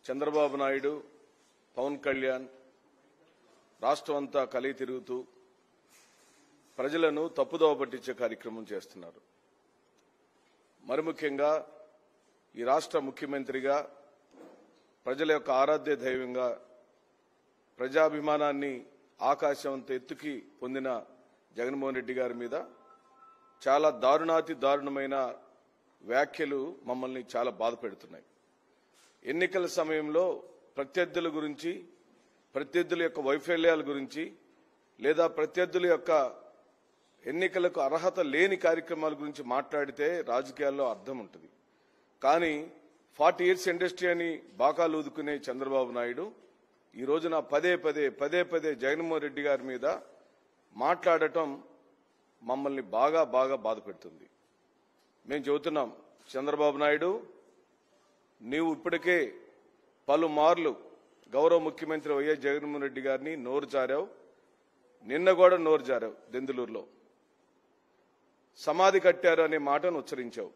చంద్రబాబు నాయుడు, పవన్ కళ్యాణ్ రాష్ట్రం అంతా కలిగి తిరుగుతూ ప్రజలను తప్పుదోవ పట్టించే కార్యక్రమం చేస్తున్నారు. మరి ముఖ్యంగా ఈ రాష్ట్ర ముఖ్యమంత్రిగా ప్రజల యొక్క ఆరాధ్య దైవంగా ప్రజాభిమానాన్ని ఆకాశంత ఎత్తుకి పొందిన జగన్మోహన్ రెడ్డి గారి మీద చాలా దారుణాతి దారుణమైన వ్యాఖ్యలు మమ్మల్ని చాలా బాధ పెడుతున్నాయి. ఎన్నికల సమయంలో ప్రత్యర్థుల గురించి, ప్రత్యర్థుల యొక్క వైఫల్యాల గురించి లేదా ప్రత్యర్థుల యొక్క ఎన్నికలకు అర్హత లేని కార్యక్రమాల గురించి మాట్లాడితే రాజకీయాల్లో అర్థం ఉంటుంది. కానీ 40 years ఇండస్ట్రీ అని బాకాలు ఊదుకునే చంద్రబాబు నాయుడు ఈ రోజున పదే పదే జగన్మోహన్ రెడ్డి గారి మీద మాట్లాడటం మమ్మల్ని బాగా బాధ పెడుతుంది. మేము చెబుతున్నాం, చంద్రబాబు నాయుడు నీవు ఇప్పటికే పలుమార్లు గౌరవ ముఖ్యమంత్రి వైఎస్ జగన్మోహన్ రెడ్డి గారిని నోరు జారావు. నిన్న కూడా నోరు జారావు. దెందులూరులో సమాధి కట్టారు అనే మాటను ఉచ్చరించావు.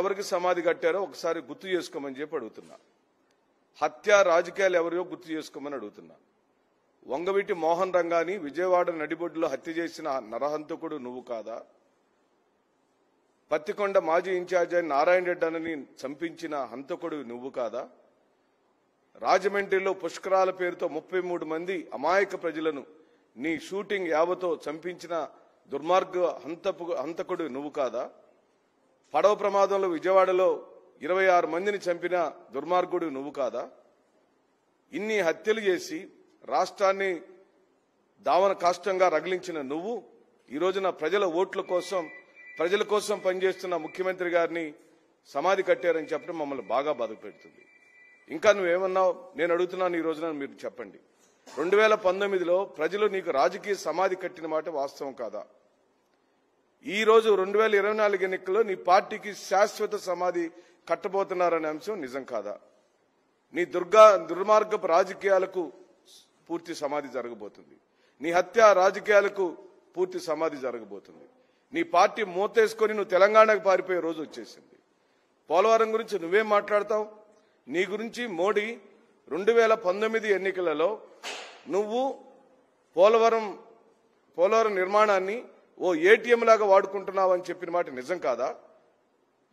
ఎవరికి సమాధి కట్టారో ఒకసారి గుర్తు చేసుకోమని చెప్పి అడుగుతున్నా. హత్య రాజకీయాలు ఎవరియో గుర్తు చేసుకోమని అడుగుతున్నా. వంగవీటి మోహన్ రంగాని విజయవాడ నడిబొడ్డులో హత్య చేసిన నరహంతకుడు నువ్వు కాదా? పత్తికొండ మాజీ ఇన్ఛార్జ్ అయిన నారాయణ రెడ్డి అని చంపించిన హంతకుడు నువ్వు కాదా? రాజమండ్రిలో పుష్కరాల పేరుతో 33 మంది అమాయక ప్రజలను నీ షూటింగ్ యావతో చంపించిన దుర్మార్గ హంతకుడు నువ్వు కాదా? పడవ ప్రమాదంలో విజయవాడలో 26 మందిని చంపిన దుర్మార్గుడు నువ్వు కాదా? ఇన్ని హత్యలు చేసి రాష్ట్రాన్ని దావన కాష్టంగా రగిలించిన నువ్వు ఈ రోజున ప్రజల ఓట్ల కోసం, ప్రజల కోసం పనిచేస్తున్న ముఖ్యమంత్రి గారిని సమాధి కట్టారని చెప్పడం మమ్మల్ని బాగా బాధపెడుతుంది. ఇంకా నువ్వేమన్నావు నేను అడుగుతున్నాను, ఈ రోజున మీరు చెప్పండి. 2019లో ప్రజలు నీకు రాజకీయ సమాధి కట్టిన మాట వాస్తవం కాదా? ఈ రోజు 2024 ఎన్నికల్లో నీ పార్టీకి శాశ్వత సమాధి కట్టబోతున్నారనే అంశం నిజం కాదా? నీ దుర్మార్గపు రాజకీయాలకు పూర్తి సమాధి జరగబోతుంది. నీ హత్య రాజకీయాలకు పూర్తి సమాధి జరగబోతుంది. నీ పార్టీ మూతేసుకొని నువ్వు తెలంగాణకు పారిపోయే రోజు వచ్చేసింది. పోలవరం గురించి నువ్వేం మాట్లాడతావు? నీ గురించి మోడీ 2019 ఎన్నికలలో నువ్వు పోలవరం నిర్మాణాన్ని ఓ ఏటీఎం లాగా వాడుకుంటున్నావు అని చెప్పిన మాట నిజం కాదా?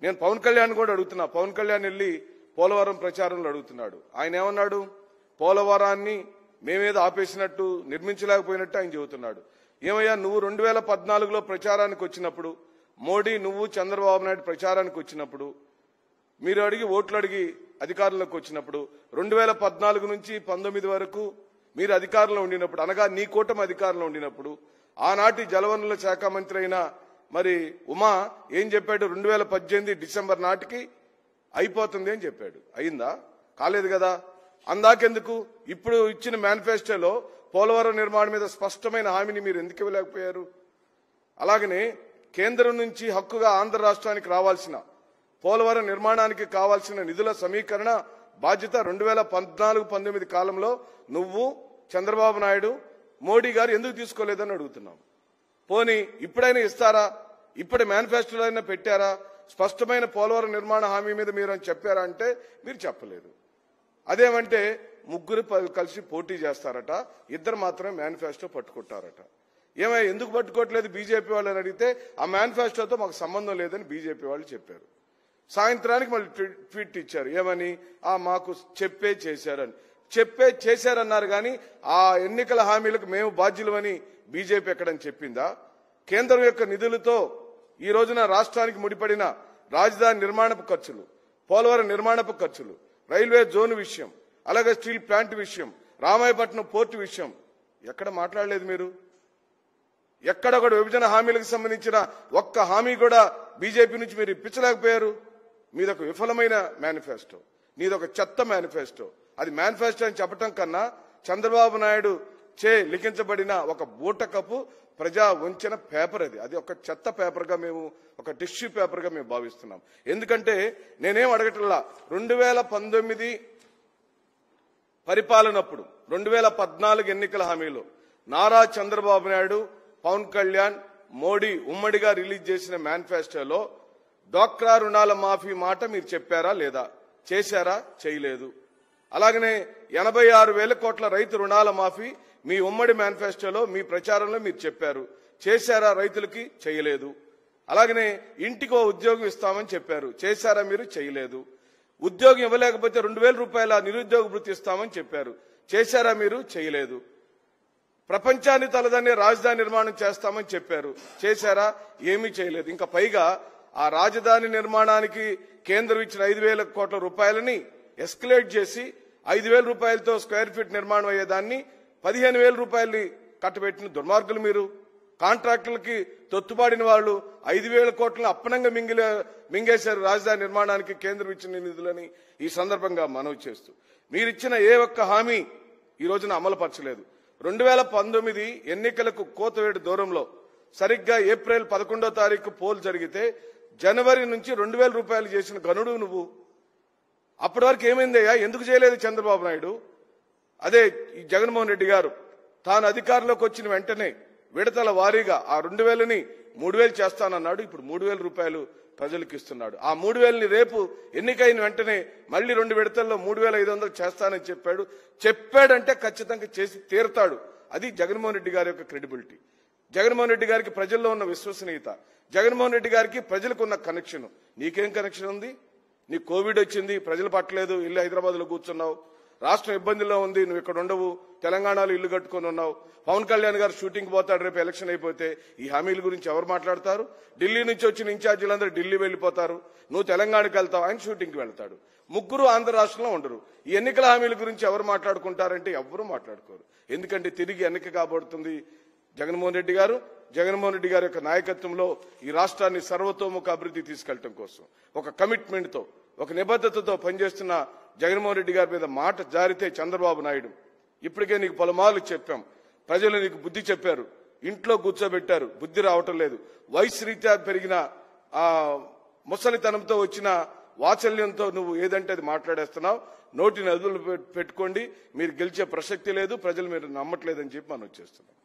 నేను పవన్ కళ్యాణ్ కూడా అడుగుతున్నా. పవన్ కళ్యాణ్ వెళ్ళి పోలవరం ప్రచారంలో అడుగుతున్నాడు. ఆయన ఏమన్నాడు? పోలవరాన్ని మేమేదో ఆపేసినట్టు, నిర్మించలేకపోయినట్టు ఆయన చెబుతున్నాడు. ఏమయ్యా, నువ్వు 2014లో ప్రచారానికి వచ్చినప్పుడు, మోడీ నువ్వు చంద్రబాబు నాయుడు ప్రచారానికి వచ్చినప్పుడు, మీరు ఓట్లు అడిగి అధికారంలోకి వచ్చినప్పుడు 2014 నుంచి 19 వరకు మీరు అధికారంలో ఉండినప్పుడు, అనగా నీ కూటమి అధికారంలో ఉండినప్పుడు ఆనాటి జలవనరుల శాఖ మంత్రి అయిన మరి ఉమా ఏం చెప్పాడు? 2018 డిసెంబర్ నాటికి అయిపోతుంది అని చెప్పాడు. అయిందా? కాలేదు కదా. అందాకెందుకు ఇప్పుడు ఇచ్చిన మేనిఫెస్టోలో పోలవరం నిర్మాణం మీద స్పష్టమైన హామీని మీరు ఎందుకు ఇవ్వలేకపోయారు? అలాగనే కేంద్రం నుంచి హక్కుగా ఆంధ్ర రాష్ట్రానికి రావాల్సిన పోలవరం నిర్మాణానికి కావాల్సిన నిధుల సమీకరణ బాధ్యత 2014-19 కాలంలో నువ్వు, చంద్రబాబు నాయుడు, మోడీ గారు ఎందుకు తీసుకోలేదని అడుగుతున్నాం. పోనీ ఇప్పుడైనా ఇస్తారా? ఇప్పుడే మేనిఫెస్టోలో అయినా పెట్టారా? స్పష్టమైన పోలవరం నిర్మాణ హామీ మీద మీరు అని చెప్పారా అంటే మీరు చెప్పలేదు. అదేమంటే ముగ్గురు కలిసి పోటీ చేస్తారట, ఇద్దరు మాత్రమే మేనిఫెస్టో పట్టుకుంటారట. ఏమయ్య ఎందుకు పట్టుకోవట్లేదు బీజేపీ వాళ్ళని అడిగితే ఆ మేనిఫెస్టోతో మాకు సంబంధం లేదని బీజేపీ వాళ్ళు చెప్పారు. సాయంత్రానికి మళ్ళీ ట్వీట్ ఇచ్చారు. ఏమని? మాకు చెప్పే చేశారన్నారు కానీ ఆ ఎన్నికల హామీలకు మేము బాధ్యులమని బీజేపీ ఎక్కడని చెప్పిందా? కేంద్రం యొక్క నిధులతో ఈ రోజున రాష్ట్రానికి ముడిపడిన రాజధాని నిర్మాణపు ఖర్చులు, పోలవరం నిర్మాణపు ఖర్చులు, రైల్వే జోన్ విషయం, అలాగే స్టీల్ ప్లాంట్ విషయం, రామాయపట్నం పోర్టు విషయం ఎక్కడ మాట్లాడలేదు మీరు. ఎక్కడ కూడా విభజన హామీలకు సంబంధించిన ఒక్క హామీ కూడా బీజేపీ నుంచి మీరు ఇప్పించలేకపోయారు. మీదొక విఫలమైన మేనిఫెస్టో, నీదొక చెత్త మేనిఫెస్టో. అది మేనిఫెస్టో అని చెప్పటం కన్నా చంద్రబాబు నాయుడు చే లిఖించబడిన ఒక బూటకపు ప్రజా వంచన పేపర్ అది ఒక చెత్త పేపర్గా మేము, ఒక టిష్యూ పేపర్గా మేము భావిస్తున్నాం. ఎందుకంటే నేనేం అడగట్లా, 2019 పరిపాలనప్పుడు 2014 ఎన్నికల హామీలో నారా చంద్రబాబు నాయుడు, పవన్ కళ్యాణ్, మోడీ ఉమ్మడిగా రిలీజ్ చేసిన మేనిఫెస్టోలో డ్వాక్రా రుణాల మాఫీ మాట మీరు చెప్పారా లేదా? చేశారా? చేయలేదు. అలాగనే 86,000 కోట్ల రైతు రుణాల మాఫీ మీ ఉమ్మడి మేనిఫెస్టోలో మీ ప్రచారంలో మీరు చెప్పారు. చేశారా? రైతులకి చేయలేదు. అలాగనే ఇంటికో ఉద్యోగం ఇస్తామని చెప్పారు. చేశారా? మీరు చేయలేదు. ఉద్యోగం ఇవ్వలేకపోతే 2,000 రూపాయల నిరుద్యోగ భృతి ఇస్తామని చెప్పారు. చేశారా? మీరు చేయలేదు. ప్రపంచాన్ని తలదన్నే రాజధాని నిర్మాణం చేస్తామని చెప్పారు. చేశారా? ఏమీ చేయలేదు. ఇంకా పైగా ఆ రాజధాని నిర్మాణానికి కేంద్రం ఇచ్చిన 5,000 కోట్ల రూపాయలని ఎస్కలేట్ చేసి 5,000 రూపాయలతో స్క్వేర్ ఫీట్ నిర్మాణం అయ్యేదాన్ని 15,000 రూపాయలు కట్టబెట్టిన దుర్మార్గులు మీరు. కాంట్రాక్టులకి తొత్తుబాడిన వాళ్ళు 5,000 కోట్లను అప్పనంగా మింగేశారు రాజధాని నిర్మాణానికి కేంద్రం ఇచ్చిన నిధులని ఈ సందర్భంగా మనవి చేస్తూ, మీరిచ్చిన ఏ ఒక్క హామీ ఈ రోజున అమలుపరచలేదు. 2019 ఎన్నికలకు కోతవేడు దూరంలో సరిగ్గా ఏప్రిల్ 11వ తారీఖు పోల్ జరిగితే జనవరి నుంచి 2,000 రూపాయలు చేసిన గనుడు నువ్వు. అప్పటి వరకు ఏమైందయ్యా? ఎందుకు చేయలేదు చంద్రబాబు నాయుడు? అదే ఈ జగన్మోహన్ రెడ్డి గారు తాను అధికారంలోకి వచ్చిన వెంటనే విడతల వారీగా ఆ 2,000ని 3,000 చేస్తానన్నాడు. ఇప్పుడు 3,000 రూపాయలు ప్రజలకు ఇస్తున్నాడు. ఆ 3,000ని రేపు ఎన్నికైన వెంటనే మళ్లీ 2 విడతల్లో 3,500 చేస్తానని చెప్పాడంటే ఖచ్చితంగా చేసి తీరుతాడు. అది జగన్మోహన్ రెడ్డి గారి యొక్క క్రెడిబిలిటీ. జగన్మోహన్ రెడ్డి గారికి ప్రజల్లో ఉన్న విశ్వసనీయత, జగన్మోహన్ రెడ్డి గారికి ప్రజలకు ఉన్న కనెక్షన్. నీకేం కనెక్షన్ ఉంది? నీ కోవిడ్ వచ్చింది, ప్రజలు పట్టలేదు, ఇల్లు హైదరాబాద్ లో కూర్చున్నావు. రాష్ట్రం ఇబ్బందుల్లో ఉంది, నువ్వు ఇక్కడ ఉండవు, తెలంగాణలో ఇల్లు కట్టుకుని ఉన్నావు. పవన్ కళ్యాణ్ గారు షూటింగ్ పోతాడు రేపు ఎలక్షన్ అయిపోతే. ఈ హామీల గురించి ఎవరు మాట్లాడతారు? ఢిల్లీ నుంచి వచ్చిన ఇన్ఛార్జీలందరూ ఢిల్లీ వెళ్లిపోతారు. నువ్వు తెలంగాణకు వెళ్తావు, ఆయన షూటింగ్కి వెళ్తాడు. ముగ్గురు ఆంధ్ర రాష్ట్రంలో ఉండరు. ఈ ఎన్నికల హామీల గురించి ఎవరు మాట్లాడుకుంటారంటే ఎవరు మాట్లాడుకోరు. ఎందుకంటే తిరిగి ఎన్నిక కాబడుతుంది. జగన్మోహన్ రెడ్డి గారు, జగన్మోహన్ రెడ్డి గారి యొక్క నాయకత్వంలో ఈ రాష్ట్రాన్ని సర్వతోముఖ అభివృద్ధి తీసుకెళ్లడం కోసం ఒక కమిట్మెంట్ తో, ఒక నిబద్ధతతో పనిచేస్తున్న జగన్మోహన్ రెడ్డి గారి మీద మాట జారితే చంద్రబాబు నాయుడు, ఇప్పటికే నీకు పలుమార్లు చెప్పాం, ప్రజలు నీకు బుద్ధి చెప్పారు, ఇంట్లో కూర్చోబెట్టారు, బుద్ధి రావటం లేదు. వయసు రీత్యా పెరిగిన ఆ ముసలితనంతో వచ్చిన వాత్సల్యంతో నువ్వు ఏదంటే అది మాట్లాడేస్తున్నావు. నోటిని అదుపులో పెట్టుకోండి. మీరు గెలిచే ప్రసక్తి లేదు, ప్రజలు మీరు నమ్మట్లేదని చెప్పి మనం వచ్చేస్తున్నాం.